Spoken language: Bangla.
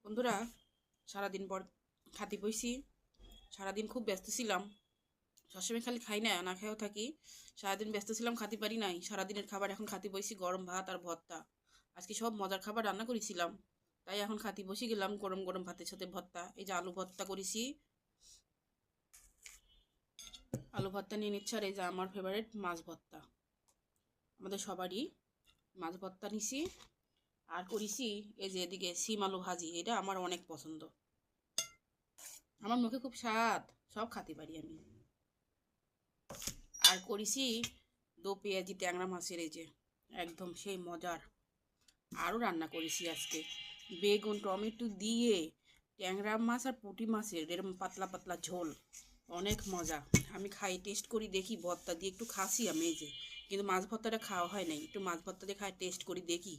বন্ধুরা, সারাদিন পর খাতি বইছি। সারাদিন খুব ব্যস্ত ছিলাম। সবসময় খালি খাই না, না খেয়েও থাকি। সারাদিন ব্যস্ত ছিলাম, খাতি পারি নাই। সারাদিনের খাবার এখন খাতি বইছি, গরম ভাত আর ভর্তা। আজকে সব মজার খাবার রান্না করেছিলাম, তাই এখন খাতি বসে গেলাম গরম গরম ভাতের সাথে ভর্তা। এই যে আলু ভর্তা করেছি, আলু ভর্তা নিয়ে নিচ্ছে। আর এই যে আমার ফেভারিট মাছ ভর্তা, আমাদের সবারই মাছ ভর্তা নিছি। আর করেছি এই যে এদিকে শিম আলু ভাজি, এটা আমার অনেক পছন্দ। আমার মুখে খুব স্বাদ, সব খাতে পারি আমি। আর করেছি দো পেঁয়াজি ট্যাংরা মাছের, এই যে একদম সেই মজার। আরও রান্না করেছি আজকে বেগুন টমেটো দিয়ে ট্যাংরা মাছ আর পুঁটি মাছের এরকম পাতলা পাতলা ঝোল, অনেক মজা। আমি খাই, টেস্ট করি, দেখি ভর্তা দিয়ে একটু খাসি আমি, এই যে। কিন্তু মাছ ভর্তাটা খাওয়া হয় নাই, একটু মাছ ভর্তা দিয়ে খাই, টেস্ট করি দেখি